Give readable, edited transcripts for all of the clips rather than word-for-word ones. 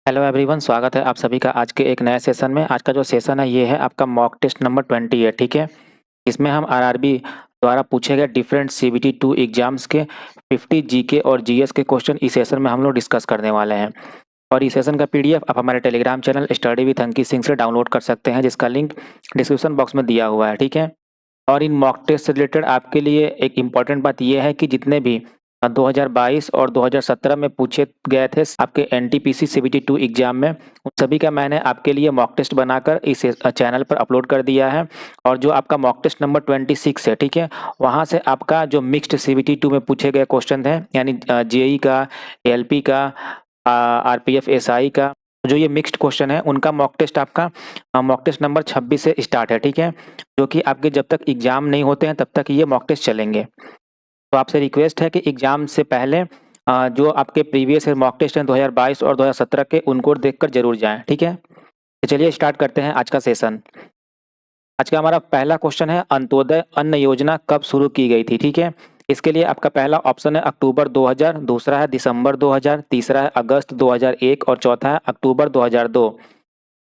Hello everyone, स्वागत है आप सभी का आज के एक नए सेशन में। आज का जो सेशन है ये है आपका मॉक टेस्ट नंबर 28, ठीक है। इसमें हम आरआरबी द्वारा पूछे गए डिफरेंट सीबीटी 2 एग्जाम्स के 50 जीके और जीएस के क्वेश्चन इस सेशन में हम लोग डिस्कस करने वाले हैं। और इस सेशन का पीडीएफ आप हमारे Telegram channel study with Ankit Singh से डाउनलोड कर सकते हैं, जिसका लिंक डिस्क्रिप्शन बॉक्स में दिया हुआ है, ठीक है। और इन मॉक टेस्ट से रिलेटेड आपके लिए एक इम्पॉर्टेंट बात यह है कि जितने भी 2022 और 2017 में पूछे गए थे आपके एनटीपीसी सीबीटी 2 एग्जाम में, उन सभी का मैंने आपके लिए मॉक टेस्ट बनाकर इस चैनल पर अपलोड कर दिया है। और जो आपका मॉक टेस्ट नंबर 26 है, ठीक है, वहाँ से आपका जो मिक्स्ड सीबीटी 2 में पूछे गए क्वेश्चन हैं, यानी जेई का, एलपी का, आरपीएफ एसआई का, जो ये मिक्स्ड क्वेश्चन है उनका मॉक टेस्ट आपका मॉक टेस्ट नंबर 26 से स्टार्ट है, ठीक है। जो कि आपके जब तक एग्जाम नहीं होते हैं तब तक ये मॉक टेस्ट चलेंगे। तो आपसे रिक्वेस्ट है कि एग्जाम से पहले जो आपके प्रीवियस मॉक टेस्ट हैं 2022 और 2017 के, उनको देखकर जरूर जाएं, ठीक है। तो चलिए स्टार्ट करते हैं आज का सेशन। आज का हमारा पहला क्वेश्चन है, अंत्योदय अन्न योजना कब शुरू की गई थी, ठीक है। इसके लिए आपका पहला ऑप्शन है अक्टूबर 2000, दूसरा है दिसंबर 2000, तीसरा है अगस्त 2001 और चौथा है अक्टूबर 2002।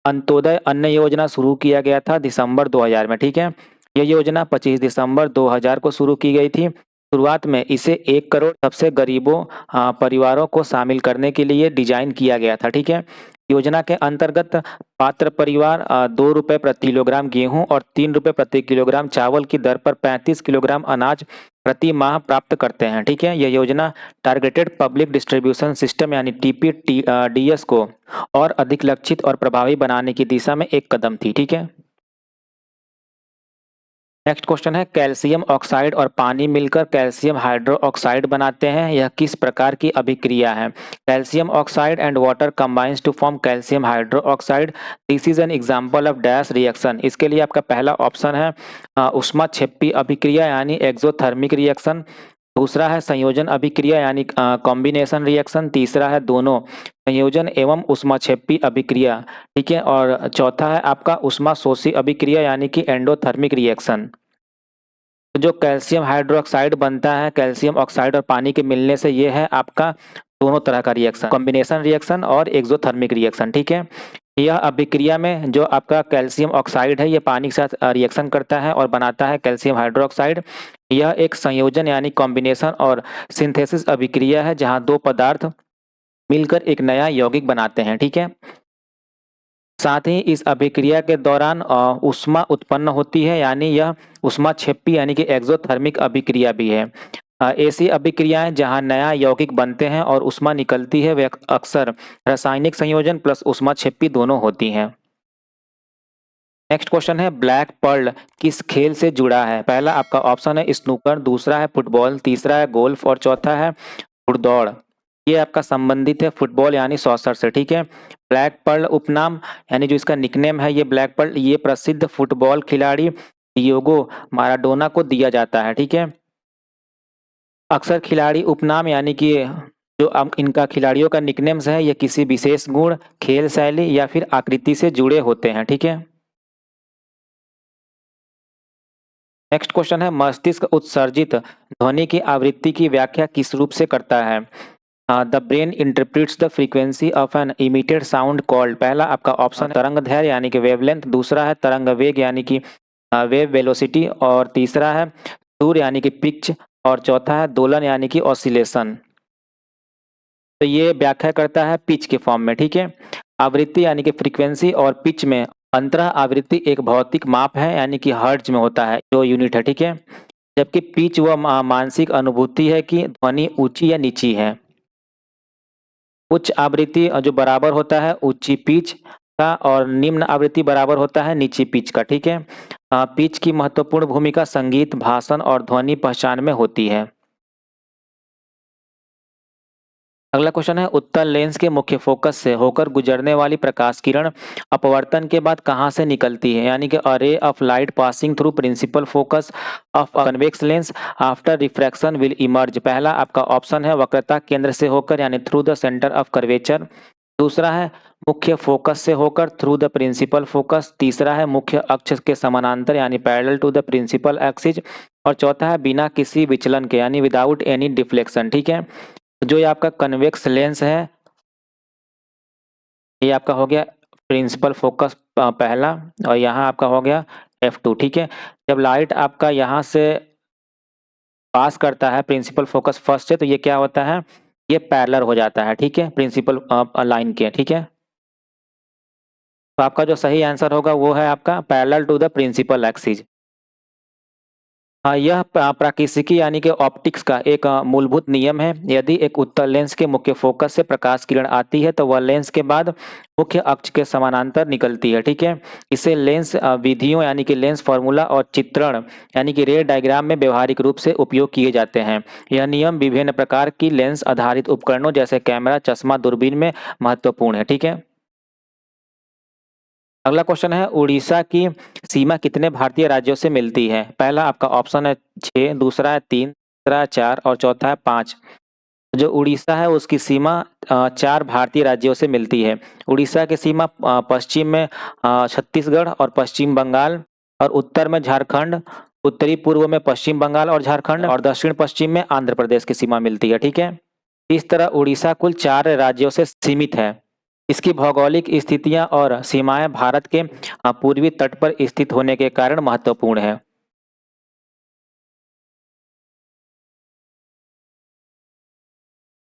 अंत्योदय अन्न योजना शुरू किया गया था दिसंबर 2000 में, ठीक है। यह योजना 25 दिसंबर 2000 को शुरू की गई थी। शुरुआत में इसे 1 करोड़ सबसे गरीबों परिवारों को शामिल करने के लिए डिजाइन किया गया था, ठीक है। योजना के अंतर्गत पात्र परिवार 2 रुपये प्रति किलोग्राम गेहूं और 3 रुपये प्रति किलोग्राम चावल की दर पर 35 किलोग्राम अनाज प्रति माह प्राप्त करते हैं, ठीक है। यह योजना टारगेटेड पब्लिक डिस्ट्रीब्यूशन सिस्टम यानी टीपीडीएस को और अधिक लक्षित और प्रभावी बनाने की दिशा में एक कदम थी, ठीक है। नेक्स्ट क्वेश्चन है, कैल्शियम ऑक्साइड और पानी मिलकर कैल्शियम हाइड्रोक्साइड बनाते हैं, यह किस प्रकार की अभिक्रिया है। Calcium oxide and water combines to form calcium hydroxide, this is an example of dash reaction. इसके लिए आपका पहला ऑप्शन है ऊष्माक्षेपी अभिक्रिया यानी एक्सोथर्मिक रिएक्शन, दूसरा है संयोजन अभिक्रिया यानी कॉम्बिनेशन रिएक्शन, तीसरा है दोनों संयोजन एवं ऊष्माक्षेपी अभिक्रिया, ठीक है। और चौथा है आपका ऊष्माशोषी अभिक्रिया यानी कि एंडोथर्मिक रिएक्शन। तो जो कैल्शियम हाइड्रोक्साइड बनता है कैल्शियम ऑक्साइड और पानी के मिलने से, ये है आपका दोनों तरह का रिएक्शन, कॉम्बिनेशन रिएक्शन और एक्सोथर्मिक रिएक्शन, ठीक है। यह अभिक्रिया में जो आपका कैल्शियम ऑक्साइड है ये पानी के साथ रिएक्शन करता है और बनाता है कैल्शियम हाइड्रोक्साइड। यह एक संयोजन यानी कॉम्बिनेशन और सिंथेसिस अभिक्रिया है जहां दो पदार्थ मिलकर एक नया यौगिक बनाते हैं, ठीक है। साथ ही इस अभिक्रिया के दौरान ऊष्मा उत्पन्न होती है, यानी यह ऊष्माक्षेपी यानी कि एक्सोथर्मिक अभिक्रिया भी है। ऐसी अभिक्रियाएं जहां नया यौगिक बनते हैं और ऊष्मा निकलती है वे अक्सर रासायनिक संयोजन प्लस ऊष्माक्षेपी दोनों होती हैं। नेक्स्ट क्वेश्चन है, ब्लैक पर्ल किस खेल से जुड़ा है। पहला आपका ऑप्शन है स्नूकर, दूसरा है फुटबॉल, तीसरा है गोल्फ और चौथा है घुड़दौड़। ये आपका संबंधित है फुटबॉल यानी सॉसर से, ठीक है। ब्लैक पर्ल उपनाम यानी जो इसका निकनेम है ये ब्लैक पर्ल, ये प्रसिद्ध फुटबॉल खिलाड़ी डिएगो माराडोना को दिया जाता है, ठीक है। अक्सर खिलाड़ी उपनाम यानी कि जो इनका खिलाड़ियों का निकनेम्स है ये किसी विशेष गुण, खेल शैली या फिर आकृति से जुड़े होते हैं, ठीक है। नेक्स्ट क्वेश्चन है, मस्तिष्क उत्सर्जित ध्वनि की आवृत्ति की व्याख्या किस रूप से करता है। The brain interprets the frequency of an emitted sound called. पहला आपका ऑप्शन तरंग दैर्घ्य यानी कि वेवलेंथ, दूसरा है तरंग वेग यानी कि वेव वेलोसिटी और तीसरा है सुर यानी कि पिच और चौथा है दोलन यानी कि ऑसिलेशन। तो ये व्याख्या करता है पिच के फॉर्म में, ठीक है। आवृत्ति यानी कि फ्रीक्वेंसी और पिच में अंतरः आवृत्ति एक भौतिक माप है यानी कि हर्ट्ज में होता है, जो यूनिट है, ठीक है। जबकि पिच वह मानसिक अनुभूति है कि ध्वनि ऊंची या नीची है। उच्च आवृत्ति जो बराबर होता है ऊंची पिच का और निम्न आवृत्ति बराबर होता है नीची पिच का, ठीक है। पिच की महत्वपूर्ण भूमिका संगीत, भाषण और ध्वनि पहचान में होती है। अगला क्वेश्चन है, उत्तल लेंस के मुख्य फोकस से होकर गुजरने वाली प्रकाश किरण अपवर्तन के बाद कहां से निकलती है, यानी कि a ray of light passing through principal focus of a convex lens after refraction will emerge. पहला आपका ऑप्शन है वक्रता केंद्र से होकर यानी through the centre of curvature, दूसरा है मुख्य फोकस से होकर थ्रू द प्रिंसिपल फोकस, तीसरा है मुख्य अक्ष के समानांतर यानी parallel to the principal axis और चौथा है बिना किसी विचलन के यानी विदाउट एनी डिफ्लेक्शन, ठीक है। जो ये आपका कन्वेक्स लेंस है ये आपका हो गया प्रिंसिपल फोकस पहला, और यहाँ आपका हो गया F2, ठीक है। जब लाइट आपका यहाँ से पास करता है प्रिंसिपल फोकस फर्स्ट से, तो ये क्या होता है, ये पैरेलल हो जाता है, ठीक है, प्रिंसिपल लाइन के, ठीक है। तो आपका जो सही आंसर होगा वो है आपका parallel to the principal axis. हाँ, यह प्राकृतिकी यानी कि ऑप्टिक्स का एक मूलभूत नियम है। यदि एक उत्तल लेंस के मुख्य फोकस से प्रकाश किरण आती है तो वह लेंस के बाद मुख्य अक्ष के समानांतर निकलती है, ठीक है। इसे लेंस विधियों यानी कि लेंस फार्मूला और चित्रण यानी कि रे डायग्राम में व्यवहारिक रूप से उपयोग किए जाते हैं। यह नियम विभिन्न प्रकार की लेंस आधारित उपकरणों जैसे कैमरा, चश्मा, दूरबीन में महत्वपूर्ण है, ठीक है। अगला क्वेश्चन है, उड़ीसा की सीमा कितने भारतीय राज्यों से मिलती है? पहला आपका ऑप्शन है 6, दूसरा है 3, तीसरा है 4 और चौथा है 5। जो उड़ीसा है उसकी सीमा 4 भारतीय राज्यों से मिलती है। उड़ीसा की सीमा पश्चिम में छत्तीसगढ़ और पश्चिम बंगाल, और उत्तर में झारखंड, उत्तरी पूर्व में पश्चिम बंगाल और झारखंड, और दक्षिण पश्चिम में आंध्र प्रदेश की सीमा मिलती है, ठीक है। इस तरह उड़ीसा कुल 4 राज्यों से सीमित है। इसकी भौगोलिक स्थितियां और सीमाएं भारत के पूर्वी तट पर स्थित होने के कारण महत्वपूर्ण है।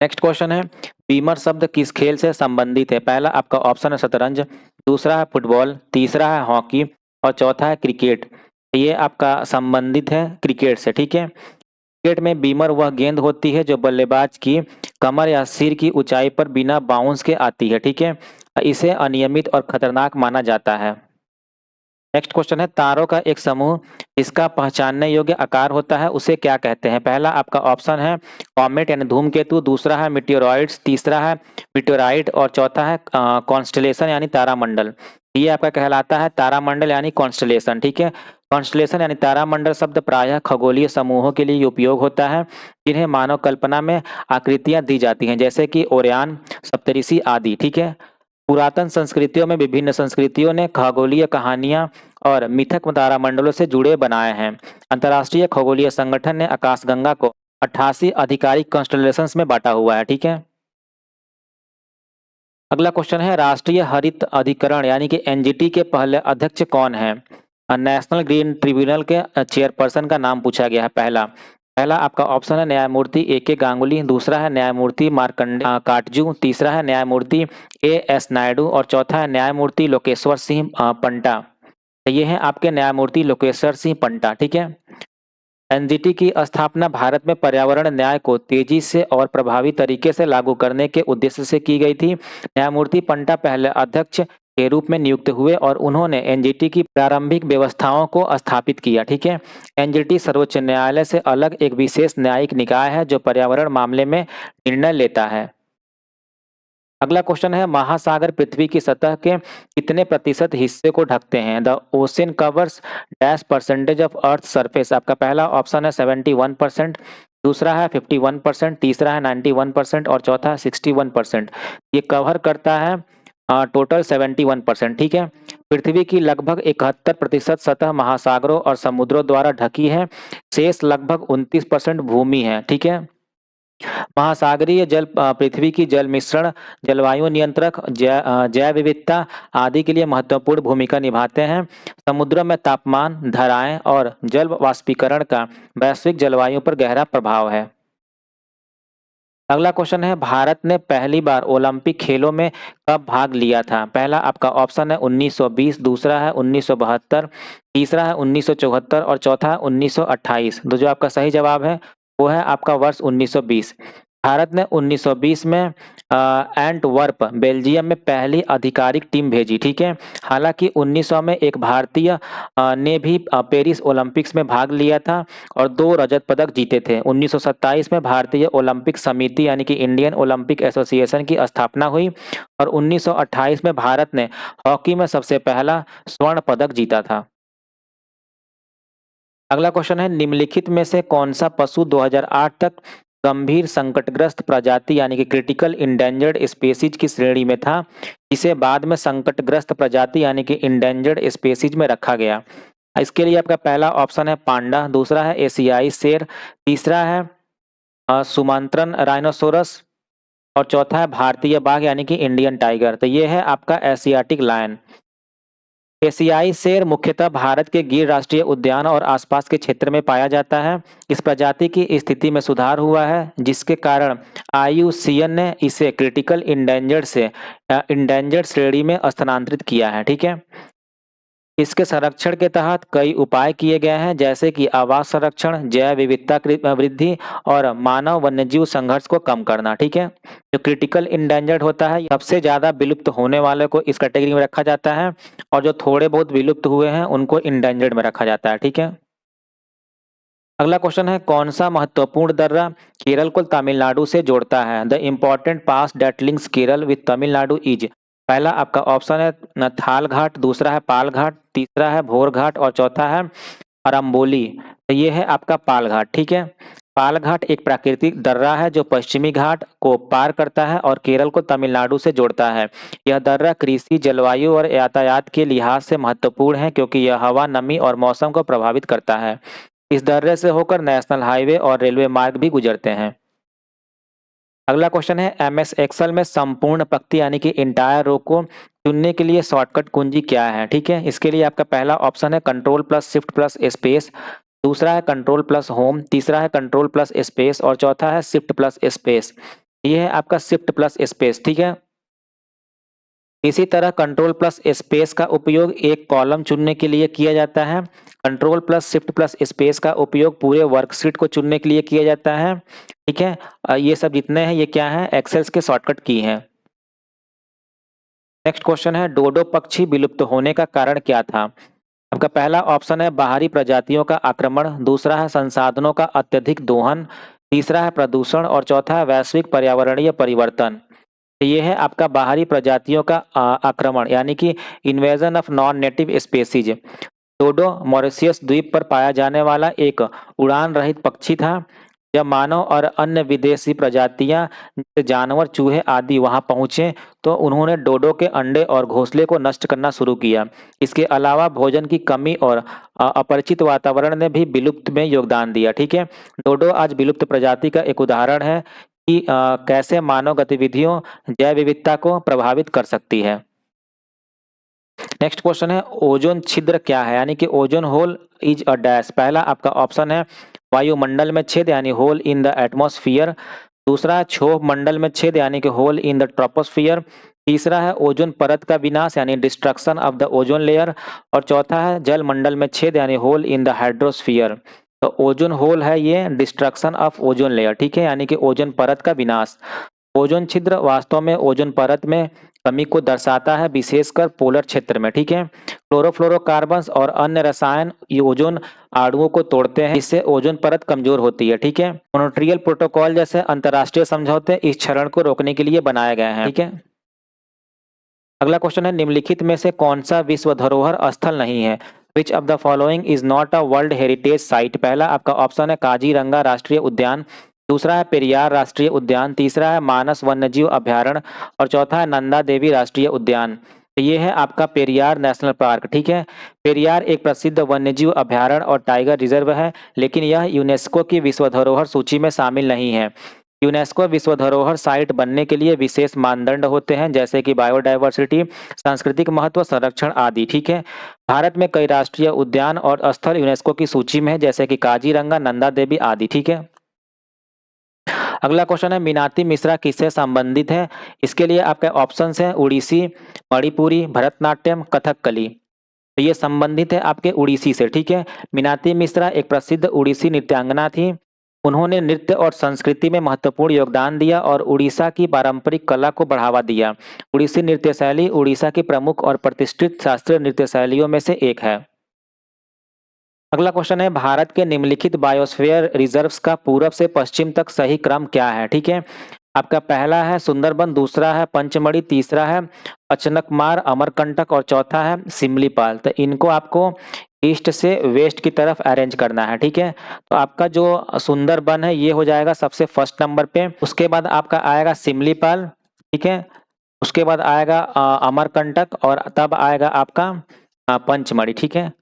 नेक्स्ट क्वेश्चन है, बीमर शब्द किस खेल से संबंधित है? पहला आपका ऑप्शन है शतरंज, दूसरा है फुटबॉल, तीसरा है हॉकी और चौथा है क्रिकेट। ये आपका संबंधित है क्रिकेट से, ठीक है। क्रिकेट में बीमर वह गेंद होती है जो बल्लेबाज की कमर या सिर की ऊंचाई पर बिना बाउंस के आती है, ठीक है। इसे अनियमित और खतरनाक माना जाता है। नेक्स्ट क्वेश्चन है, तारों का एक समूह इसका पहचानने योग्य आकार होता है उसे क्या कहते हैं? पहला आपका ऑप्शन है कॉमेट यानी धूमकेतु, दूसरा है मीटियोरॉइड्स, तीसरा है मीटियोराइट और चौथा है कॉन्स्टलेशन यानी तारामंडल। ये आपका कहलाता है तारामंडल यानी कॉन्स्टलेशन, ठीक है। कॉन्स्टलेशन यानी तारामंडल शब्द प्रायः खगोलीय समूहों के लिए उपयोग होता है जिन्हें मानव कल्पना में आकृतियां दी जाती हैं, जैसे कि ओरियन, सप्तऋषि आदि, ठीक है। पुरातन संस्कृतियों में विभिन्न संस्कृतियों ने खगोलीय कहानियां और मिथक तारामंडलों से जुड़े बनाए हैं। अंतर्राष्ट्रीय खगोलीय संगठन ने आकाशगंगा को 88 आधिकारिक कॉन्स्टलेशंस में बांटा हुआ है, ठीक है। अगला क्वेश्चन है, राष्ट्रीय हरित अधिकरण यानी कि एनजीटी के पहले अध्यक्ष कौन है? नेशनल ग्रीन ट्रिब्यूनल के चेयरपर्सन का नाम पूछा गया है। पहला पहला आपका ऑप्शन है न्यायमूर्ति ए.के. गांगुली, दूसरा है न्यायमूर्ति मार्कंडे काटजू, तीसरा है न्यायमूर्ति ए.एस. नायडू और चौथा है न्यायमूर्ति लोकेश्वर सिंह पंटा। तो ये है आपके न्यायमूर्ति लोकेश्वर सिंह पंटा, ठीक है। एनजीटी की स्थापना भारत में पर्यावरण न्याय को तेजी से और प्रभावी तरीके से लागू करने के उद्देश्य से की गई थी। न्यायमूर्ति पंटा पहले अध्यक्ष के रूप में नियुक्त हुए और उन्होंने एनजीटी की प्रारंभिक व्यवस्थाओं को स्थापित किया, ठीक है। एनजीटी सर्वोच्च न्यायालय से अलग एक विशेष न्यायिक निकाय है जो पर्यावरण मामले में निर्णय लेता है। अगला क्वेश्चन है, महासागर पृथ्वी की सतह के कितने प्रतिशत हिस्से को ढकते हैं? The ocean covers dash percentage of earth surface. आपका पहला ऑप्शन है 71%, दूसरा है 51%, तीसरा है 91% और चौथा है 61%। ये कवर करता है टोटल 71%, ठीक है। पृथ्वी की लगभग 71% सतह महासागरों और समुद्रों द्वारा ढकी है, शेष लगभग 29% भूमि है, ठीक है। महासागरीय जल पृथ्वी की जल मिश्रण, जलवायु नियंत्रक, जैव विविधता आदि के लिए महत्वपूर्ण भूमिका निभाते हैं। समुद्रों में तापमान, धाराएं और जल वाष्पीकरण का वैश्विक जलवायु पर गहरा प्रभाव है। अगला क्वेश्चन है, भारत ने पहली बार ओलंपिक खेलों में कब भाग लिया था? पहला आपका ऑप्शन है 1920, दूसरा है 1972, तीसरा है 1974 और चौथा है 1928। तो जो आपका सही जवाब है वो है आपका वर्ष 1920। भारत ने 1920 में एंटवर्प बेल्जियम में पहली आधिकारिक टीम भेजी, ठीक है। हालांकि 1900 में एक भारतीय ने भी पेरिस ओलंपिक्स में भाग लिया था और 2 रजत पदक जीते थे। 1927 में भारतीय ओलंपिक समिति यानी कि इंडियन ओलंपिक एसोसिएशन की स्थापना हुई और 1928 में भारत ने हॉकी में सबसे पहला स्वर्ण पदक जीता था। अगला क्वेश्चन है, निम्नलिखित में से कौन सा पशु 2008 तक गंभीर संकटग्रस्त प्रजाति यानी कि क्रिटिकल इंडेंजर्ड स्पीशीज की श्रेणी में था, इसे बाद में संकटग्रस्त प्रजाति यानी कि इंडेंजर्ड स्पीशीज में रखा गया? इसके लिए आपका पहला ऑप्शन है पांडा, दूसरा है एशियाई शेर, तीसरा है सुमात्रन राइनोसोरस और चौथा है भारतीय बाघ यानी कि इंडियन टाइगर। तो ये है आपका एशियाटिक लायन। एशियाई शेर मुख्यतः भारत के गिर राष्ट्रीय उद्यान और आसपास के क्षेत्र में पाया जाता है। इस प्रजाति की स्थिति में सुधार हुआ है, जिसके कारण IUCN ने इसे क्रिटिकल इंडेंजर्ड से इंडेंजर्ड श्रेणी में स्थानांतरित किया है। ठीक है, इसके संरक्षण के तहत कई उपाय किए गए हैं, जैसे कि आवास संरक्षण, जैव विविधता वृद्धि और मानव वन्यजीव संघर्ष को कम करना। ठीक है, जो क्रिटिकल इंडेंजर्ड होता है, सबसे ज्यादा विलुप्त होने वाले को इस कैटेगरी में रखा जाता है, और जो थोड़े बहुत विलुप्त हुए हैं उनको इंडेंजर्ड में रखा जाता है। ठीक है, अगला क्वेश्चन है, कौन सा महत्वपूर्ण दर्रा केरल को तमिलनाडु से जोड़ता है? The important pass date links Kerala with Tamil Nadu is. पहला आपका ऑप्शन है नथाल घाट, दूसरा है पाल घाट, तीसरा है भोर घाट और चौथा है अरम्बोली। तो ये है आपका पाल घाट। ठीक है, पाल घाट एक प्राकृतिक दर्रा है जो पश्चिमी घाट को पार करता है और केरल को तमिलनाडु से जोड़ता है। यह दर्रा कृषि, जलवायु और यातायात के लिहाज से महत्वपूर्ण है, क्योंकि यह हवा, नमी और मौसम को प्रभावित करता है। इस दर्रे से होकर नेशनल हाईवे और रेलवे मार्ग भी गुजरते हैं। अगला क्वेश्चन है, MS एक्सेल में संपूर्ण पंक्ति यानी कि इंटायर रो को चुनने के लिए शॉर्टकट कुंजी क्या है? ठीक है, इसके लिए आपका पहला ऑप्शन है control plus shift plus space, दूसरा है कंट्रोल प्लस होम, तीसरा है कंट्रोल प्लस स्पेस और चौथा है शिफ्ट प्लस स्पेस। ये है आपका शिफ्ट प्लस स्पेस। ठीक है, इसी तरह कंट्रोल प्लस स्पेस का उपयोग एक कॉलम चुनने के लिए किया जाता है। Control plus shift plus space का उपयोग पूरे वर्कशीट को चुनने के लिए किया जाता है। ठीक है, ये सब जितने हैं ये क्या है, एक्सेल्स के शॉर्टकट की हैं। नेक्स्ट क्वेश्चन है, डोडो पक्षी विलुप्त होने का कारण क्या था? आपका पहला ऑप्शन है बाहरी प्रजातियों का आक्रमण, दूसरा है संसाधनों का अत्यधिक दोहन, तीसरा है प्रदूषण और चौथा है वैश्विक पर्यावरणीय परिवर्तन। ये है आपका बाहरी प्रजातियों का आक्रमण यानी कि invasion of non native species. Dodo Mauritius द्वीप पर पाया जाने वाला एक उड़ान रहित पक्षी था। जब मानव और अन्य विदेशी प्रजातियां जैसे जानवर, चूहे आदि वहां पहुंचे तो उन्होंने डोडो के अंडे और घोंसले को नष्ट करना शुरू किया। इसके अलावा भोजन की कमी और अपरिचित वातावरण ने भी विलुप्त में योगदान दिया। ठीक है, डोडो आज विलुप्त प्रजाति का एक उदाहरण है कि कैसे मानव गतिविधियों जैव विविधता को प्रभावित कर सकती है। नेक्स्ट क्वेश्चन है, ओजोन छिद्र क्या है? यानी कि ozone hole is a dash. पहला आपका ऑप्शन है वायुमंडल में छेद यानी होल इन द एटमॉस्फेयर, दूसरा है क्षोभ मंडल में छेद यानी कि होल इन द ट्रोपोस्फियर, तीसरा है ओजोन परत का विनाश यानी destruction of the ozone layer और चौथा है जल मंडल में छेद यानी होल इन द हाइड्रोस्फियर। तो ओजोन होल है ये डिस्ट्रक्शन ऑफ ओजोन लेयर। ठीक है, यानी कि ओजोन परत का विनाश। ओजोन छिद्र वास्तव में ओजोन परत में कमी को दर्शाता है, विशेषकर पोलर क्षेत्र में। ठीक है, क्लोरोफ्लोरोकार्बन्स और अन्य रसायन ओजोन अणुओं को तोड़ते हैं, इससे ओजोन परत कमजोर होती है। ठीक है, मॉन्ट्रियल प्रोटोकॉल जैसे अंतर्राष्ट्रीय समझौते इस क्षरण को रोकने के लिए बनाए गए हैं। ठीक है, अगला क्वेश्चन है, निम्नलिखित में से कौन सा विश्व धरोहर स्थल नहीं है? Which of the following is not a world heritage site? पहला आपका ऑप्शन है काजीरंगा राष्ट्रीय उद्यान, दूसरा है पेरियार राष्ट्रीय उद्यान, तीसरा है मानस वन्यजीव अभ्यारण्य और चौथा है नंदा देवी राष्ट्रीय उद्यान। तो ये है आपका पेरियार नेशनल पार्क। ठीक है, पेरियार एक प्रसिद्ध वन्यजीव अभ्यारण्य और टाइगर रिजर्व है, लेकिन यह यूनेस्को की विश्व धरोहर सूची में शामिल नहीं है। यूनेस्को विश्व धरोहर साइट बनने के लिए विशेष मानदंड होते हैं, जैसे कि बायोडायवर्सिटी, सांस्कृतिक महत्व, संरक्षण आदि। ठीक है, भारत में कई राष्ट्रीय उद्यान और स्थल यूनेस्को की सूची में है, जैसे कि काजीरंगा, नंदा देवी आदि। ठीक है, अगला क्वेश्चन है, मीनाती मिश्रा किससे संबंधित है? इसके लिए आपके ऑप्शंस हैं उड़ीसी, मणिपुरी, भरतनाट्यम, कथकली। तो ये संबंधित है आपके उड़ीसी से। ठीक है, मीनाती मिश्रा एक प्रसिद्ध उड़ीसी नृत्यांगना थी। उन्होंने नृत्य और संस्कृति में महत्वपूर्ण योगदान दिया और उड़ीसा की पारंपरिक कला को बढ़ावा दिया। उड़ीसी नृत्य शैली उड़ीसा की प्रमुख और प्रतिष्ठित शास्त्रीय नृत्य शैलियों में से एक है। अगला क्वेश्चन है, भारत के निम्नलिखित बायोस्फीयर रिजर्व्स का पूरब से पश्चिम तक सही क्रम क्या है? ठीक है, आपका पहला है सुंदरबन, दूसरा है पंचमढ़ी, तीसरा है अचनकमार, अमरकंटक और चौथा है सिमलीपाल। तो इनको आपको ईस्ट से वेस्ट की तरफ अरेंज करना है। ठीक है, तो आपका जो सुंदरबन है ये हो जाएगा सबसे फर्स्ट नंबर पे, उसके बाद आपका आएगा सिमलीपाल। ठीक है, उसके बाद आएगा अमरकंटक और तब आएगा आपका पंचमढ़ी। ठीक है,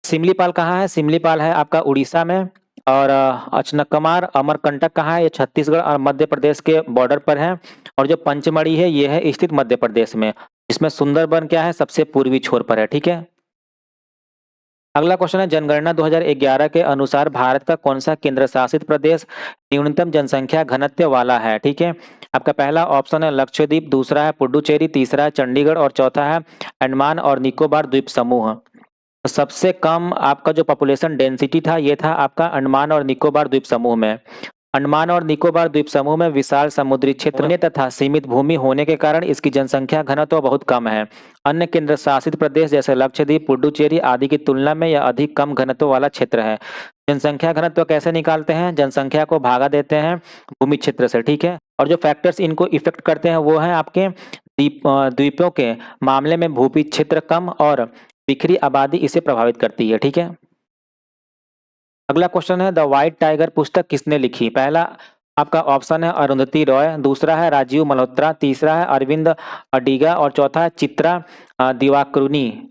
सिमलीपाल कहाँ है? सिमलीपाल है आपका उड़ीसा में और अचनकमार अमरकंटक कहाँ है? ये छत्तीसगढ़ और मध्य प्रदेश के बॉर्डर पर है। और जो पंचमढ़ी है ये है स्थित मध्य प्रदेश में। इसमें सुंदरबन क्या है? सबसे पूर्वी छोर पर है। ठीक है। अगला क्वेश्चन है, जनगणना 2011 के अनुसार भारत का कौन सा केंद्र शासित प्रदेश न्यूनतम जनसंख्या घनत्व वाला है? ठीक है। आपका पहला ऑप्शन है लक्षद्वीप, दूसरा है पुडुचेरी, तीसरा है चंडीगढ़ और चौथा है अंडमान और निकोबार द्वीप समूह। तो सबसे कम आपका जो पॉपुलेशन डेंसिटी था ये था आपका अंडमान और निकोबार द्वीप समूह में। अंडमान और निकोबार द्वीप समूह में विशाल समुद्री क्षेत्र तथा सीमित भूमि होने के कारण इसकी जनसंख्या घनत्व बहुत कम है। अन्य केंद्र शासित प्रदेश जैसे लक्षद्वीप, पुडुचेरी आदि की तुलना में यह अधिक कम घनत्व वाला क्षेत्र है। जनसंख्या घनत्व कैसे निकालते हैं? जनसंख्या को भागा देते हैं भूमि क्षेत्र से। ठीक है। और जो फैक्टर्स इनको इफेक्ट करते हैं वो है आपके द्वीपों के मामले में भूमि क्षेत्र कम और बिखरी आबादी इसे प्रभावित करती है। ठीक है। अगला क्वेश्चन है, द व्हाइट टाइगर पुस्तक किसने लिखी? पहला आपका ऑप्शन है अरुंधति रॉय, दूसरा है राजीव मल्होत्रा, तीसरा है अरविंद अडिगा और चौथा है चित्रा दिवाकरुनी।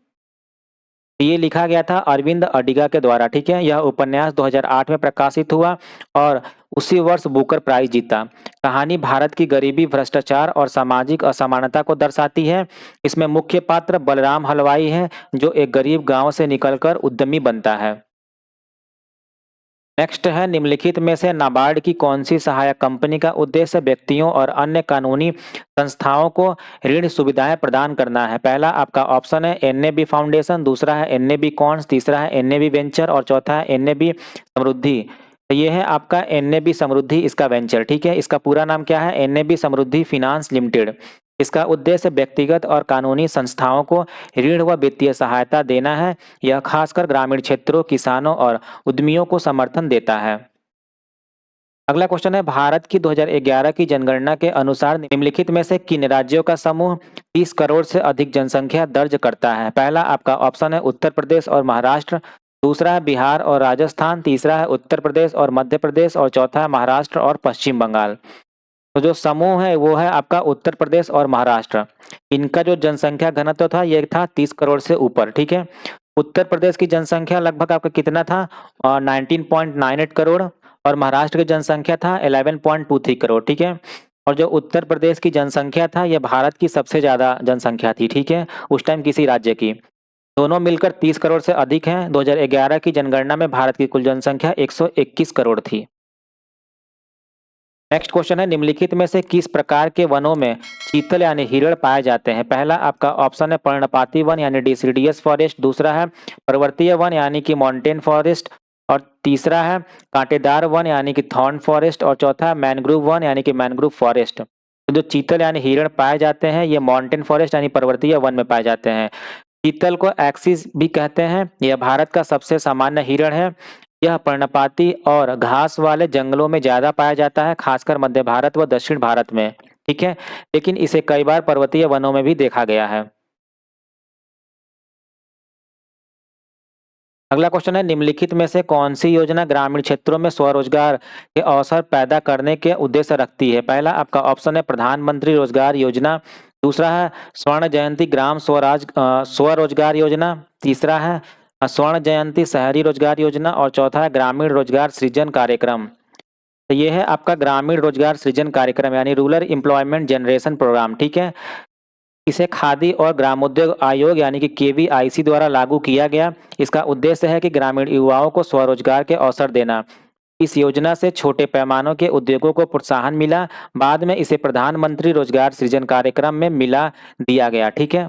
ये लिखा गया था अरविंद अडिगा के द्वारा। ठीक है। यह उपन्यास 2008 में प्रकाशित हुआ और उसी वर्ष बुकर प्राइज जीता। कहानी भारत की गरीबी, भ्रष्टाचार और सामाजिक असमानता को दर्शाती है। इसमें मुख्य पात्र बलराम हलवाई है जो एक गरीब गांव से निकलकर उद्यमी बनता है। नेक्स्ट है, निम्नलिखित में से नाबार्ड की कौन सी सहायक कंपनी का उद्देश्य व्यक्तियों और अन्य कानूनी संस्थाओं को ऋण सुविधाएं प्रदान करना है? पहला आपका ऑप्शन है एनएबी फाउंडेशन, दूसरा है एनएबी कॉन्स, तीसरा है एनएबी वेंचर और चौथा है एनएबी समृद्धि। तो ये है आपका एनएबी समृद्धि इसका वेंचर। ठीक है। इसका पूरा नाम क्या है? एनएबी समृद्धि फिनांस लिमिटेड। इसका उद्देश्य व्यक्तिगत और कानूनी संस्थाओं को ऋण व वित्तीय सहायता देना है। यह खासकर ग्रामीण क्षेत्रों, किसानों और उद्यमियों को समर्थन देता है। अगला क्वेश्चन है, भारत की 2011 की जनगणना के अनुसार निम्नलिखित में से किन राज्यों का समूह 30 करोड़ से अधिक जनसंख्या दर्ज करता है? पहला आपका ऑप्शन है उत्तर प्रदेश और महाराष्ट्र, दूसरा है बिहार और राजस्थान, तीसरा है उत्तर प्रदेश और मध्य प्रदेश और चौथा है महाराष्ट्र और पश्चिम बंगाल। तो जो समूह है वो है आपका उत्तर प्रदेश और महाराष्ट्र। इनका जो जनसंख्या घनत्व था ये था 30 करोड़ से ऊपर। ठीक है। उत्तर प्रदेश की जनसंख्या लगभग आपका कितना था? 19.98 करोड़ और महाराष्ट्र की जनसंख्या था 11.23 करोड़। ठीक है। और जो उत्तर प्रदेश की जनसंख्या था ये भारत की सबसे ज्यादा जनसंख्या थी। ठीक है। उस टाइम किसी राज्य की। दोनों मिलकर 30 करोड़ से अधिक हैं। 2011 की जनगणना में भारत की कुल जनसंख्या 121 करोड़ थी। नेक्स्ट क्वेश्चन है, निम्नलिखित में से किस प्रकार के वनों में चीतल यानी हिरण पाए जाते हैं? पहला आपका ऑप्शन है पर्णपाती वन यानी डिसिडियस फॉरेस्ट, दूसरा है पर्वतीय वन यानी कि माउंटेन फॉरेस्ट और तीसरा है कांटेदार वन यानी कि थॉर्न फॉरेस्ट और चौथा है मैनग्रोव वन यानी कि मैनग्रोव फॉरेस्ट। तो जो चीतल यानी हिरण पाए जाते हैं ये माउंटेन फॉरेस्ट यानी पर्वतीय वन में पाए जाते हैं। चीतल को एक्सिस भी कहते हैं। यह भारत का सबसे सामान्य हिरण है। यह पर्णपाती और घास वाले जंगलों में ज्यादा पाया जाता है, खासकर मध्य भारत व दक्षिण भारत में। ठीक है। लेकिन इसे कई बार पर्वतीय वनों में भी देखा गया है। अगला क्वेश्चन है, निम्नलिखित में से कौन सी योजना ग्रामीण क्षेत्रों में स्वरोजगार के अवसर पैदा करने के उद्देश्य रखती है? पहला आपका ऑप्शन है प्रधानमंत्री रोजगार योजना, दूसरा है स्वर्ण जयंती ग्राम स्वरोजगार योजना, तीसरा है स्वर्ण जयंती शहरी रोजगार योजना और चौथा है ग्रामीण रोजगार सृजन कार्यक्रम। तो ये है आपका ग्रामीण रोजगार सृजन कार्यक्रम यानी रूरल एम्प्लॉयमेंट जनरेशन प्रोग्राम। ठीक है। इसे खादी और ग्रामोद्योग आयोग यानी कि केवीआईसी द्वारा लागू किया गया। इसका उद्देश्य है कि ग्रामीण युवाओं को स्वरोजगार के अवसर देना। इस योजना से छोटे पैमानों के उद्योगों को प्रोत्साहन मिला। बाद में इसे प्रधानमंत्री रोजगार सृजन कार्यक्रम में मिला दिया गया। ठीक है।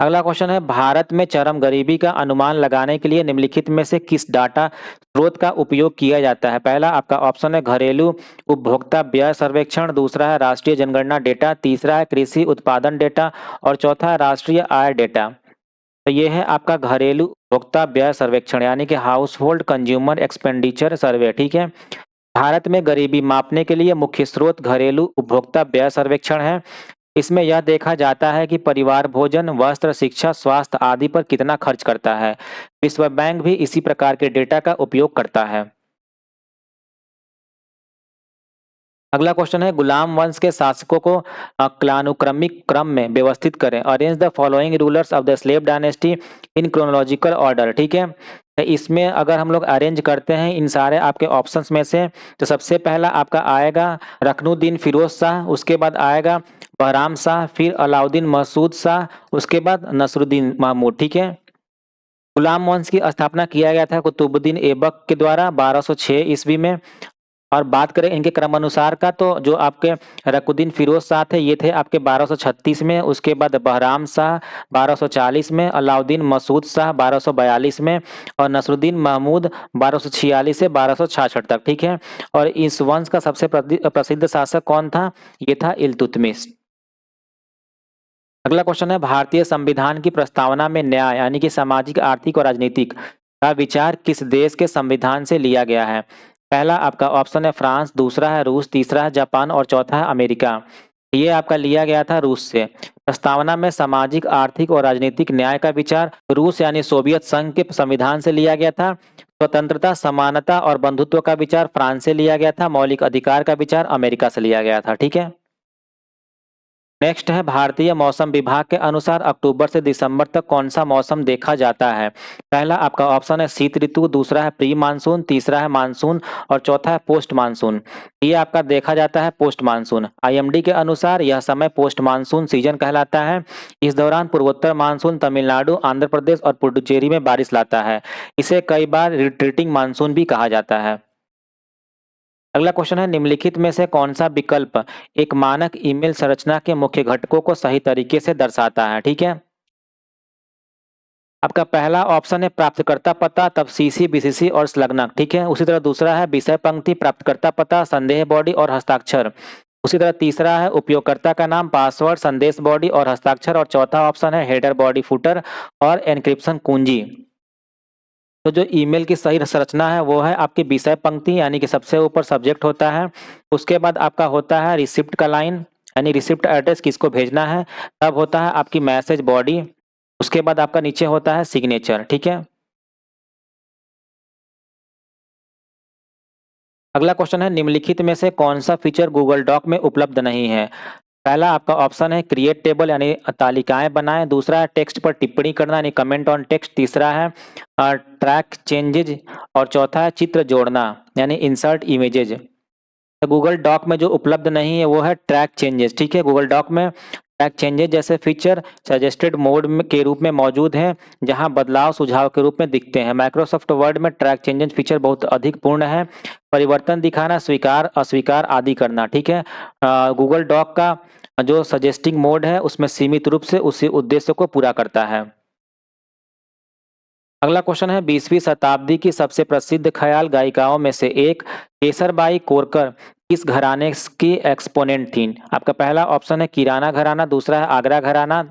अगला क्वेश्चन है, भारत में चरम गरीबी का अनुमान लगाने के लिए निम्नलिखित में से किस डाटा स्रोत का उपयोग किया जाता है? पहला आपका ऑप्शन है घरेलू उपभोक्ता व्यय सर्वेक्षण, दूसरा है राष्ट्रीय जनगणना डेटा, तीसरा है कृषि उत्पादन डेटा और चौथा है राष्ट्रीय आय डेटा। तो ये है आपका घरेलू उपभोक्ता व्यय सर्वेक्षण यानी कि हाउस होल्ड कंज्यूमर एक्सपेंडिचर सर्वे। ठीक है। भारत में गरीबी मापने के लिए मुख्य स्रोत घरेलू उपभोक्ता व्यय सर्वेक्षण है। इसमें यह देखा जाता है कि परिवार भोजन, वस्त्र, शिक्षा, स्वास्थ्य आदि पर कितना खर्च करता है। विश्व बैंक भी इसी प्रकार के डेटा का उपयोग करता है। अगला क्वेश्चन है, गुलाम वंश के शासकों को कालानुक्रमिक क्रम में व्यवस्थित करें। Arrange the following rulers of the slave dynasty in chronological order. ठीक है। तो इसमें अगर हम लोग अरेंज करते हैं इन सारे आपके ऑप्शंस में से, तो सबसे पहला आपका आएगा रुकनुद्दीन फिरोज शाह, उसके बाद आएगा बहराम शाह, फिर अलाउद्दीन मसूद शाह, उसके बाद नसरुद्दीन महमूद। ठीक है। गुलाम वंश की स्थापना किया गया था कुतुबुद्दीन ऐबक के द्वारा 1206 ईस्वी में। और बात करें इनके क्रमानुसार का, तो जो आपके रुकनुद्दीन फिरोज शाह थे ये थे आपके 1236 में, उसके बाद बहराम शाह 1240 में, अलाउद्दीन मसूद शाह 1242 में और नसरुद्दीन महमूद 1246 से 1266 तक। ठीक है। और इस वंश का सबसे प्रसिद्ध शासक कौन था? ये था इल्तुतमिश। अगला क्वेश्चन है, भारतीय संविधान की प्रस्तावना में न्याय यानी कि सामाजिक, आर्थिक और राजनीतिक का विचार किस देश के संविधान से लिया गया है? पहला आपका ऑप्शन है फ्रांस, दूसरा है रूस, तीसरा है जापान और चौथा है अमेरिका। ये आपका लिया गया था रूस से। प्रस्तावना में सामाजिक, आर्थिक और राजनीतिक न्याय का विचार रूस यानी सोवियत संघ के संविधान से लिया गया था। स्वतंत्रता, समानता और बंधुत्व का विचार फ्रांस से लिया गया था। मौलिक अधिकार का विचार अमेरिका से लिया गया था। ठीक है। नेक्स्ट है, भारतीय मौसम विभाग के अनुसार अक्टूबर से दिसंबर तक कौन सा मौसम देखा जाता है? पहला आपका ऑप्शन है शीत ऋतु, दूसरा है प्री मानसून, तीसरा है मानसून और चौथा है पोस्ट मानसून। ये आपका देखा जाता है पोस्ट मानसून। आईएमडी के अनुसार यह समय पोस्ट मानसून सीजन कहलाता है। इस दौरान पूर्वोत्तर मानसून तमिलनाडु, आंध्र प्रदेश और पुडुचेरी में बारिश लाता है। इसे कई बार रिट्रीटिंग मानसून भी कहा जाता है। अगला क्वेश्चन है, निम्नलिखित में से कौन सा विकल्प एक मानक ईमेल संरचना के मुख्य घटकों को सही तरीके से दर्शाता है? ठीक है। आपका पहला ऑप्शन है प्राप्तकर्ता पता, तब सीसी, बीसीसी और संलग्नक। ठीक है। उसी तरह दूसरा है विषय पंक्ति, प्राप्तकर्ता पता, संदेश बॉडी और हस्ताक्षर। उसी तरह तीसरा है उपयोगकर्ता का नाम, पासवर्ड, संदेश बॉडी और हस्ताक्षर। और चौथा ऑप्शन है हेडर, बॉडी, फुटर और एन्क्रिप्शन कुंजी। तो जो ईमेल की सही संरचना है वो है आपकी विषय पंक्ति यानी कि सबसे ऊपर सब्जेक्ट होता है। उसके बाद आपका होता है रिसिप्ट का लाइन यानी रिसिप्ट एड्रेस किसको भेजना है। तब होता है आपकी मैसेज बॉडी। उसके बाद आपका नीचे होता है सिग्नेचर। ठीक है। अगला क्वेश्चन है, निम्नलिखित में से कौन सा फीचर गूगल डॉक में उपलब्ध नहीं है? पहला आपका ऑप्शन है क्रिएट टेबल यानी तालिकाएं बनाएं, दूसरा है टेक्स्ट पर टिप्पणी करना यानी कमेंट ऑन टेक्स्ट, तीसरा है ट्रैक चेंजेज और चौथा है चित्र जोड़ना यानी इंसर्ट इमेजेज। तो गूगल डॉक में जो उपलब्ध नहीं है वो है ट्रैक चेंजेस। ठीक है। गूगल डॉक में ट्रैक चेंजेस जैसे फीचर सजेस्टेड मोड के रूप में मौजूद है, जहां बदलाव सुझाव के रूप में दिखते हैं। माइक्रोसॉफ्ट वर्ड में ट्रैक चेंजेस फीचर बहुत अधिक पूर्ण है। परिवर्तन दिखाना, स्वीकार, अस्वीकार आदि करना। ठीक है। गूगल डॉक का जो सजेस्टिंग मोड है उसमें सीमित रूप से उसी उद्देश्य को पूरा करता है। अगला क्वेश्चन है, 20वीं शताब्दी की सबसे प्रसिद्ध ख्याल गायिकाओं में से एक केसरबाई कोरकर किस घराने की एक्सपोनेंट थी? आपका पहला ऑप्शन है किराना घराना, दूसरा है आगरा घराना,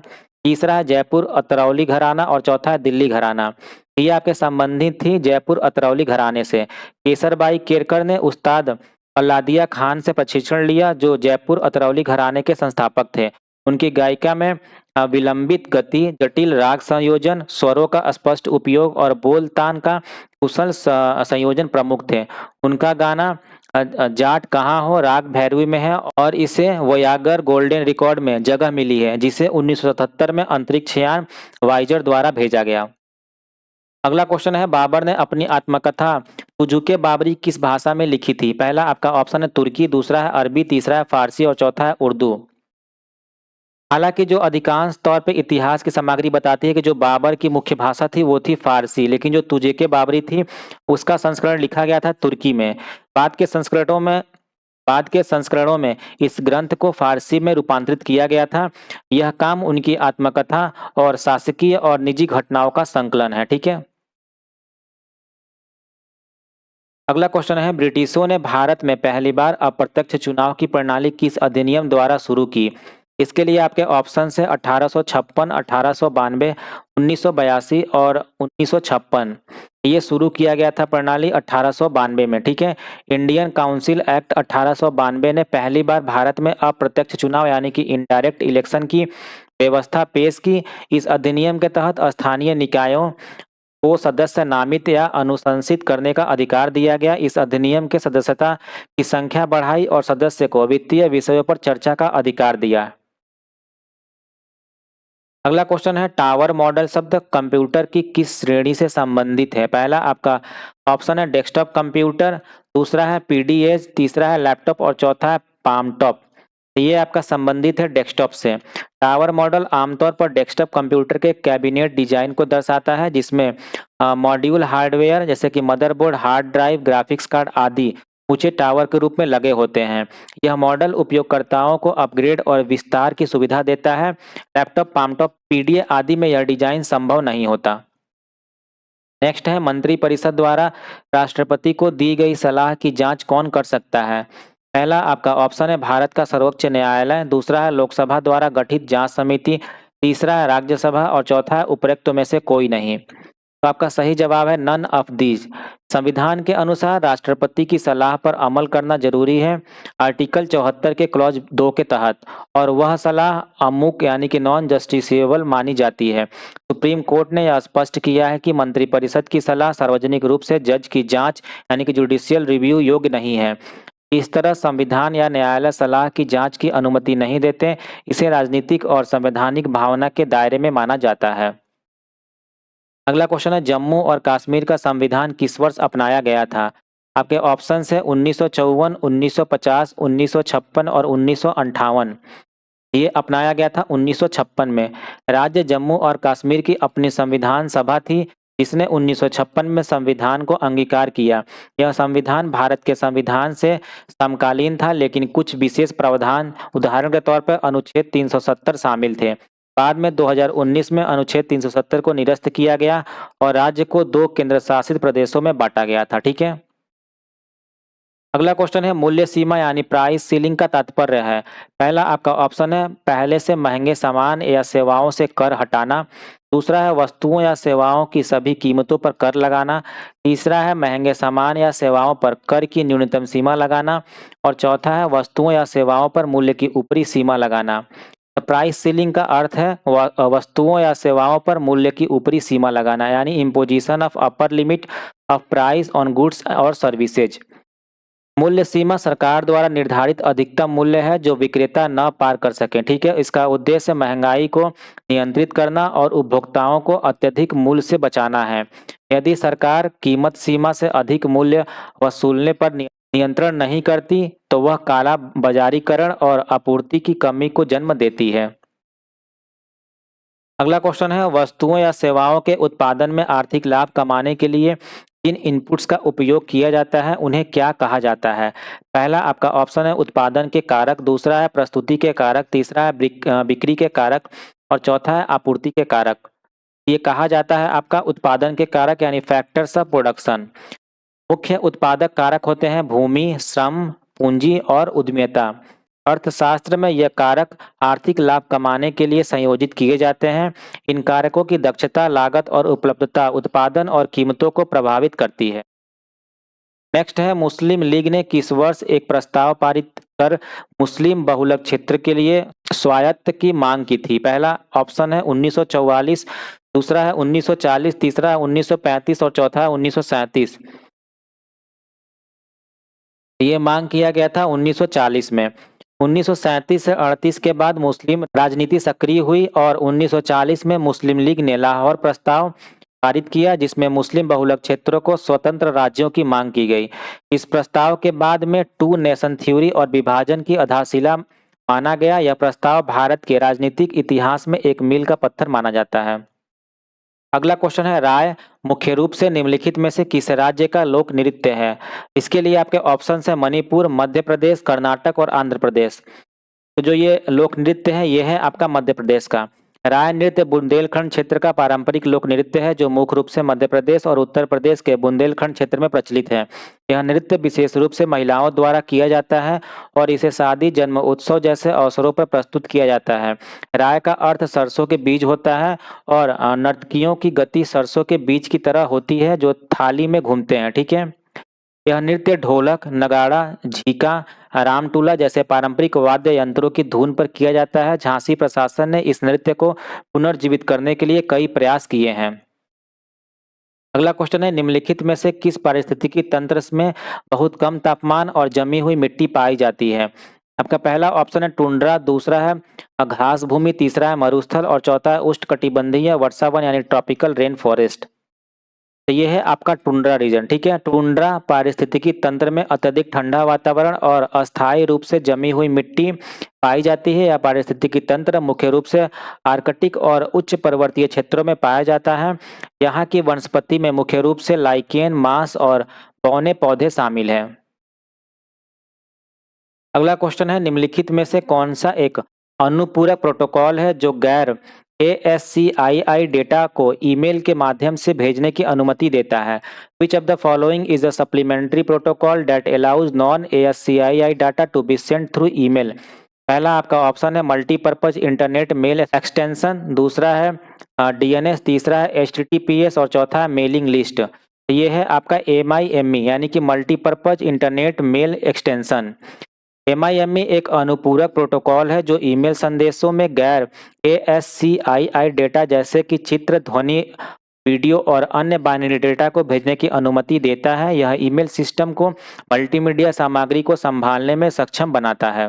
तीसरा है जयपुर अतरौली घराना और चौथा है दिल्ली घराना। ये आपके संबंधित थी जयपुर अतरौली घराने से। केसरबाई केरकर ने उस्ताद अल्लादिया खान से प्रशिक्षण लिया जो जयपुर अतरौली घराने के संस्थापक थे। उनकी गायिका में विलंबित गति, जटिल राग संयोजन, स्वरों का स्पष्ट उपयोग और बोल तान का कुशल संयोजन प्रमुख थे। उनका गाना जाट कहाँ हो राग भैरवी में है और इसे वोयागर गोल्डन रिकॉर्ड में जगह मिली है, जिसे 1977 में अंतरिक्ष यान वाइजर द्वारा भेजा गया। अगला क्वेश्चन है, बाबर ने अपनी आत्मकथा तुजुके बाबरी किस भाषा में लिखी थी? पहला आपका ऑप्शन है तुर्की, दूसरा है अरबी, तीसरा है फारसी और चौथा है उर्दू। हालांकि जो अधिकांश तौर पे इतिहास की सामग्री बताती है कि जो बाबर की मुख्य भाषा थी वो थी फारसी, लेकिन जो तुजुके बाबरी थी उसका संस्करण लिखा गया था तुर्की में। बाद के संस्करणों में बाद के संस्करणों में इस ग्रंथ को फारसी में रूपांतरित किया गया था। यह काम उनकी आत्मकथा और शासकीय और निजी घटनाओं का संकलन है। ठीक है। अगला क्वेश्चन है, ब्रिटिशों ने भारत में पहली बार अप्रत्यक्ष चुनाव की प्रणाली किस अधिनियम द्वारा शुरू की? इसके लिए आपके ऑप्शन है 1856, 1892, 1982 और 1956। ये शुरू किया गया था प्रणाली 1892 में। ठीक है। इंडियन काउंसिल एक्ट 1892 ने पहली बार भारत में अप्रत्यक्ष चुनाव यानी कि इनडायरेक्ट इलेक्शन की व्यवस्था पेश की। इस अधिनियम के तहत स्थानीय निकायों को सदस्य नामित या अनुशंसित करने का अधिकार दिया गया। इस अधिनियम के सदस्यता की संख्या बढ़ाई और सदस्य को वित्तीय विषयों पर चर्चा का अधिकार दिया। अगला क्वेश्चन है टावर मॉडल शब्द कंप्यूटर की किस श्रेणी से संबंधित है? पहला आपका ऑप्शन है डेस्कटॉप कंप्यूटर, दूसरा है पीडीएस, तीसरा है लैपटॉप और चौथा है पाम टॉप। ये आपका संबंधित है डेस्कटॉप से। टावर मॉडल आमतौर पर डेस्कटॉप कंप्यूटर के कैबिनेट डिजाइन को दर्शाता है जिसमें मॉड्यूल हार्डवेयर जैसे कि motherboard, hard drive, graphics card आदि ऊंचे टावर के रूप में लगे होते हैं। यह मॉडल उपयोगकर्ताओं को अपग्रेड और विस्तार की सुविधा देता है। लैपटॉप, पामटॉप, पीडीए आदि में यह डिजाइन संभव नहीं होता। नेक्स्ट है मंत्रिपरिषद द्वारा राष्ट्रपति को दी गई सलाह की जांच कौन कर सकता है? पहला आपका ऑप्शन है भारत का सर्वोच्च न्यायालय, दूसरा है लोकसभा द्वारा गठित जांच समिति, तीसरा है राज्यसभा और चौथा है उपरोक्त में से कोई नहीं। तो आपका सही जवाब है नन ऑफ दीज। संविधान के अनुसार राष्ट्रपति की सलाह पर अमल करना जरूरी है आर्टिकल 74 के क्लॉज 2 के तहत, और वह सलाह अमुक यानी कि नॉन जस्टिसेबल मानी जाती है। सुप्रीम कोर्ट ने यह स्पष्ट किया है कि मंत्रिपरिषद की सलाह सार्वजनिक रूप से जज की जांच यानी कि जुडिशियल रिव्यू योग्य नहीं है। इस तरह संविधान या न्यायालय सलाह की जांच की अनुमति नहीं देते। इसे राजनीतिक और संवैधानिक भावना के दायरे में माना जाता है। अगला क्वेश्चन है जम्मू और कश्मीर का संविधान किस वर्ष अपनाया गया था? आपके ऑप्शंस है 1954, 1950, 1956 और 1958। ये अपनाया गया था 1956 में। राज्य जम्मू और कश्मीर की अपनी संविधान सभा थी जिसने 1956 में संविधान को अंगीकार किया। यह संविधान भारत के संविधान से समकालीन था लेकिन कुछ विशेष प्रावधान उदाहरण के तौर पर अनुच्छेद 370 शामिल थे। बाद में 2019 में अनुच्छेद 370 को निरस्त किया गया और राज्य को 2 केंद्र शासित प्रदेशों में बांटा गया था। ठीक है। अगला क्वेश्चन है मूल्य सीमा यानी प्राइस सीलिंग का तात्पर्य है। पहला आपका ऑप्शन है पहले से महंगे सामान या सेवाओं से कर हटाना, दूसरा है वस्तुओं या सेवाओं की सभी कीमतों पर कर लगाना, तीसरा है महंगे सामान या सेवाओं पर कर की न्यूनतम सीमा लगाना और चौथा है वस्तुओं या सेवाओं पर मूल्य की ऊपरी सीमा लगाना। प्राइस सीलिंग का अर्थ है वस्तुओं या सेवाओं पर मूल्य की ऊपरी सीमा लगाना यानी imposition of upper limit of price on goods और सर्विसेज। मूल्य सीमा सरकार द्वारा निर्धारित अधिकतम मूल्य है जो विक्रेता न पार कर सके। ठीक है। इसका उद्देश्य महंगाई को नियंत्रित करना और उपभोक्ताओं को अत्यधिक मूल्य से बचाना है। यदि सरकार कीमत सीमा से अधिक मूल्य वसूलने पर नियंत्रण नहीं करती तो वह काला बाजारीकरण और आपूर्ति की कमी को जन्म देती है। अगला क्वेश्चन है वस्तुओं या सेवाओं के उत्पादन में आर्थिक लाभ कमाने के लिए जिन इनपुट्स का उपयोग किया जाता है उन्हें क्या कहा जाता है? पहला आपका ऑप्शन है उत्पादन के कारक, दूसरा है प्रस्तुति के कारक, तीसरा है बिक्री के कारक और चौथा है आपूर्ति के कारक। ये कहा जाता है आपका उत्पादन के कारक यानी फैक्टर्स ऑफ प्रोडक्शन। मुख्य उत्पादक कारक होते हैं भूमि, श्रम, पूंजी और उद्यमिता। अर्थशास्त्र में यह कारक आर्थिक लाभ कमाने के लिए संयोजित किए जाते हैं। इन कारकों की दक्षता, लागत और उपलब्धता उत्पादन और कीमतों को प्रभावित करती है। नेक्स्ट है मुस्लिम लीग ने किस वर्ष एक प्रस्ताव पारित कर मुस्लिम बहुलक क्षेत्र के लिए स्वायत्त की मांग की थी? पहला ऑप्शन है 1944, दूसरा है 1940, तीसरा है 1935 और चौथा है 1937। ये मांग किया गया था 1940 में। 1937 से 38 के बाद मुस्लिम राजनीति सक्रिय हुई और 1940 में मुस्लिम लीग ने लाहौर प्रस्ताव पारित किया जिसमें मुस्लिम बहुलक क्षेत्रों को स्वतंत्र राज्यों की मांग की गई। इस प्रस्ताव के बाद में टू नेशन थ्योरी और विभाजन की आधारशिला माना गया। यह प्रस्ताव भारत के राजनीतिक इतिहास में एक मील का पत्थर माना जाता है। अगला क्वेश्चन है राय मुख्य रूप से निम्नलिखित में से किस राज्य का लोक नृत्य है? इसके लिए आपके ऑप्शन है मणिपुर, मध्य प्रदेश, कर्नाटक और आंध्र प्रदेश। तो जो ये लोक नृत्य है ये है आपका मध्य प्रदेश का। राय नृत्य बुंदेलखंड क्षेत्र का पारंपरिक लोक नृत्य है जो मुख्य रूप से मध्य प्रदेश और उत्तर प्रदेश के बुंदेलखंड क्षेत्र में प्रचलित है। यह नृत्य विशेष रूप से महिलाओं द्वारा किया जाता है और इसे शादी, जन्म उत्सव जैसे अवसरों पर प्रस्तुत किया जाता है। राय का अर्थ सरसों के बीज होता है और नर्तकियों की गति सरसों के बीज की तरह होती है जो थाली में घूमते हैं। ठीक है। यह नृत्य ढोलक, नगाड़ा, झीका, रामटूला जैसे पारंपरिक वाद्य यंत्रों की धुन पर किया जाता है। झांसी प्रशासन ने इस नृत्य को पुनर्जीवित करने के लिए कई प्रयास किए हैं। अगला क्वेश्चन है निम्नलिखित में से किस पारिस्थितिकी तंत्र में बहुत कम तापमान और जमी हुई मिट्टी पाई जाती है? आपका पहला ऑप्शन है टुंड्रा, दूसरा है घास भूमि, तीसरा है मरुस्थल और चौथा है उष्णकटिबंधीय वर्षावन यानी ट्रॉपिकल रेन फॉरेस्ट। तो ये है आपका टुंड्रा रीजन, ठीक है। टुंड्रा पारिस्थितिकी तंत्र में अत्यधिक ठंडा वातावरण और अस्थायी रूप से जमी हुई मिट्टी पाई जाती है। यह पारिस्थितिकी तंत्र मुख्य रूप से आर्कटिक और उच्च पर्वतीय क्षेत्रों में पाया जाता है। यहाँ की वनस्पति में मुख्य रूप से लाइकेन, मांस और बौने पौधे शामिल हैं। अगला क्वेश्चन है निम्नलिखित में से कौन सा एक अनुपूरक प्रोटोकॉल है जो गैर ASCII डेटा को ईमेल के माध्यम से भेजने की अनुमति देता है। Which of the following is a supplementary protocol that allows non-ASCII data to be sent through email? पहला आपका ऑप्शन है मल्टीपर्पज इंटरनेट मेल एक्सटेंशन, दूसरा है DNS, तीसरा है HTTPS और चौथा है मेलिंग लिस्ट। ये है आपका MIME यानी कि multipurpose internet mail extension. MIME एक अनुपूरक प्रोटोकॉल है जो ईमेल संदेशों में गैर ASCII डेटा जैसे कि चित्र, ध्वनि, वीडियो और अन्य बाइनरी डेटा को भेजने की अनुमति देता है। यह ईमेल सिस्टम को मल्टीमीडिया सामग्री को संभालने में सक्षम बनाता है।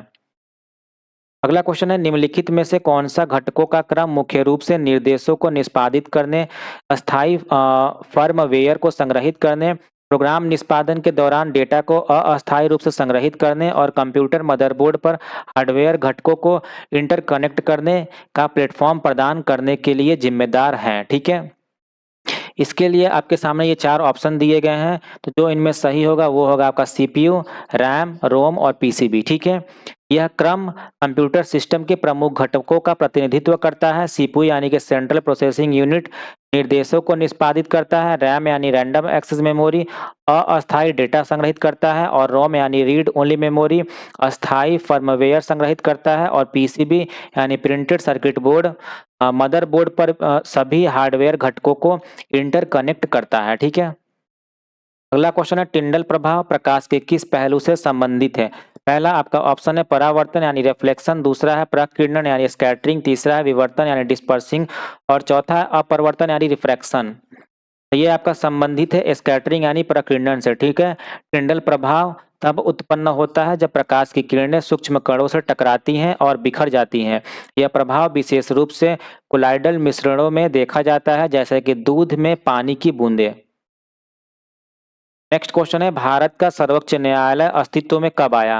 अगला क्वेश्चन है निम्नलिखित में से कौन सा घटकों का क्रम मुख्य रूप से निर्देशों को निष्पादित करने, अस्थायी फर्मवेयर को संग्रहित करने, प्रोग्राम निष्पादन के दौरान डेटा को अस्थायी रूप से संग्रहित करने और कंप्यूटर मदरबोर्ड पर हार्डवेयर घटकों को इंटरकनेक्ट करने का प्लेटफॉर्म प्रदान करने के लिए जिम्मेदार हैं, ठीक है। इसके लिए आपके सामने ये 4 ऑप्शन दिए गए हैं, तो जो इनमें सही होगा वो होगा आपका CPU, रैम, रोम और PCB, ठीक है। यह क्रम कंप्यूटर सिस्टम के प्रमुख घटकों का प्रतिनिधित्व करता है। CPU यानी कि सेंट्रल प्रोसेसिंग यूनिट निर्देशों को निष्पादित करता है, रैम यानी रैंडम एक्सेस मेमोरी अस्थायी डेटा संग्रहित करता है और रोम यानी रीड ओनली मेमोरी अस्थायी फर्मवेयर संग्रहित करता है और PCB यानी प्रिंटेड सर्किट बोर्ड मदरबोर्ड पर सभी हार्डवेयर घटकों को इंटरकनेक्ट करता है, ठीक है। अगला क्वेश्चन है टिंडल प्रभाव प्रकाश के किस पहलू से संबंधित है। पहला आपका ऑप्शन है परावर्तन यानी रिफ्लेक्शन, दूसरा है प्रकिरणन यानी स्कैटरिंग, तीसरा है विवर्तन यानी डिस्पर्सिंग और चौथा है अपवर्तन यानी रिफ्रैक्शन। ये आपका संबंधित है स्कैटरिंग यानी प्रकिरणन से, ठीक है। टिंडल प्रभाव तब उत्पन्न होता है जब प्रकाश की किरणें सूक्ष्म कणों से टकराती हैं और बिखर जाती हैं। यह प्रभाव विशेष रूप से कोलाइडल मिश्रणों में देखा जाता है जैसे कि दूध में पानी की बूंदें। नेक्स्ट क्वेश्चन है भारत का सर्वोच्च न्यायालय अस्तित्व में कब आया।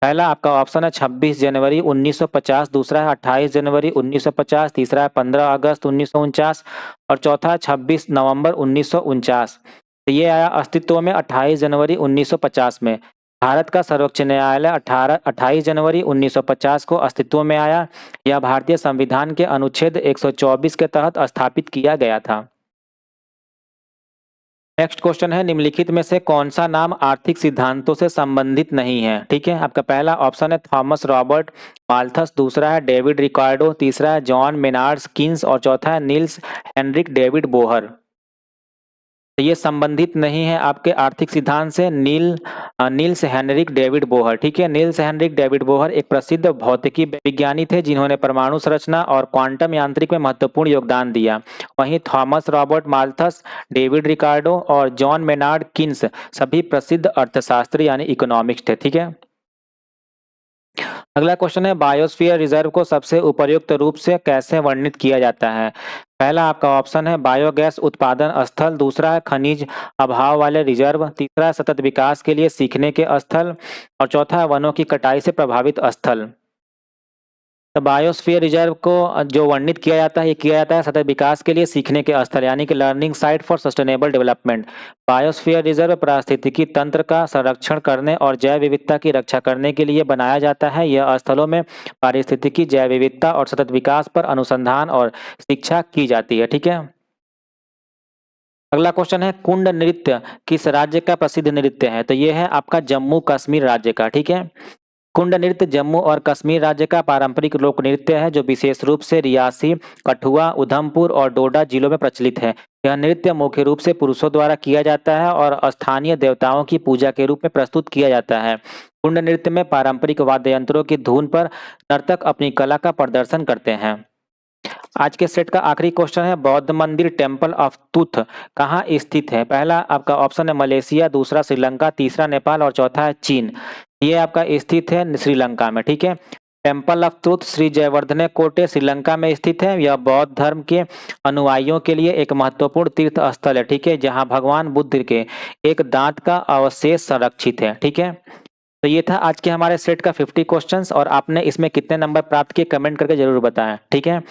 पहला आपका ऑप्शन है 26 जनवरी 1950, दूसरा है 28 जनवरी 1950, तीसरा है 15 अगस्त 1949 और चौथा है 26 नवंबर 1949। तो ये आया अस्तित्व में 28 जनवरी 1950 में। भारत का सर्वोच्च न्यायालय 28 जनवरी 1950 को अस्तित्व में आया। यह भारतीय संविधान के अनुच्छेद 124 के तहत स्थापित किया गया था। नेक्स्ट क्वेश्चन है निम्नलिखित में से कौन सा नाम आर्थिक सिद्धांतों से संबंधित नहीं है, ठीक है। आपका पहला ऑप्शन है थॉमस रॉबर्ट माल्थस, दूसरा है डेविड रिकार्डो, तीसरा है जॉन मेनार्ड कीन्स और चौथा है नील्स हेनरिक डेविड बोहर। तो ये संबंधित नहीं है आपके आर्थिक सिद्धांत से। नील्स हेनरिक डेविड बोहर, ठीक है। नील्स हेनरिक डेविड बोहर एक प्रसिद्ध भौतिकी विज्ञानी थे जिन्होंने परमाणु संरचना और क्वांटम यांत्रिक में महत्वपूर्ण योगदान दिया। वहीं Thomas Robert Malthus, David Ricardo और जॉन मेनार्ड कीन्स सभी प्रसिद्ध अर्थशास्त्री यानी इकोनॉमिक्स थे, ठीक है। अगला क्वेश्चन है बायोस्फीयर रिजर्व को सबसे उपयुक्त रूप से कैसे वर्णित किया जाता है। पहला आपका ऑप्शन है बायोगैस उत्पादन स्थल, दूसरा है खनिज अभाव वाले रिजर्व, तीसरा है सतत विकास के लिए सीखने के स्थल और चौथा है वनों की कटाई से प्रभावित स्थल। तो बायोस्फीयर रिजर्व को जो वर्णित किया जाता है, ये किया जाता है सतत विकास के लिए सीखने के स्थल यानी कि learning site for sustainable development. Biosphere reserve पारिस्थितिकी तंत्र का संरक्षण करने और जैव विविधता की रक्षा करने के लिए बनाया जाता है। यह स्थलों में पारिस्थितिकी, जैव विविधता और सतत विकास पर अनुसंधान और शिक्षा की जाती है, ठीक है। अगला क्वेश्चन है कुंड नृत्य किस राज्य का प्रसिद्ध नृत्य है। तो ये है आपका जम्मू कश्मीर राज्य का, ठीक है। कुंड नृत्य जम्मू और कश्मीर राज्य का पारंपरिक लोक नृत्य है जो विशेष रूप से रियासी, कठुआ, उधमपुर और डोडा जिलों में प्रचलित है। यह नृत्य मुख्य रूप से पुरुषों द्वारा किया जाता है और स्थानीय देवताओं की पूजा के रूप में प्रस्तुत किया जाता है। कुंड नृत्य में पारंपरिक वाद्य यंत्रों की धुन पर नर्तक अपनी कला का प्रदर्शन करते हैं। आज के सेट का आखिरी क्वेश्चन है बौद्ध मंदिर टेम्पल ऑफ तुथ कहाँ स्थित है। पहला आपका ऑप्शन है मलेशिया, दूसरा श्रीलंका, तीसरा नेपाल और चौथा है चीन। ये आपका स्थित है श्रीलंका में, ठीक है। Temple of truth Shri Jayewardene कोटे श्रीलंका में स्थित है। यह बौद्ध धर्म के अनुयायियों के लिए एक महत्वपूर्ण तीर्थ स्थल है, ठीक है, जहां भगवान बुद्ध के एक दांत का अवशेष संरक्षित है, ठीक है। तो ये था आज के हमारे सेट का 50 क्वेश्चंस और आपने इसमें कितने नंबर प्राप्त किए कमेंट करके जरूर बताएं, ठीक है।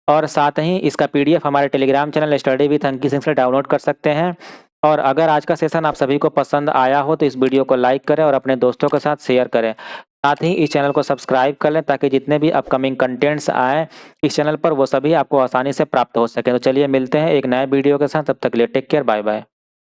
और साथ ही इसका पीडीएफ हमारे Telegram channel study with Ankit Singh से डाउनलोड कर सकते हैं। और अगर आज का सेशन आप सभी को पसंद आया हो तो इस वीडियो को लाइक करें और अपने दोस्तों के साथ शेयर करें। साथ ही इस चैनल को सब्सक्राइब कर लें ताकि जितने भी अपकमिंग कंटेंट्स आए इस चैनल पर वो सभी आपको आसानी से प्राप्त हो सके। तो चलिए मिलते हैं एक नए वीडियो के साथ, तब तक के लिए टेक केयर, बाय बाय।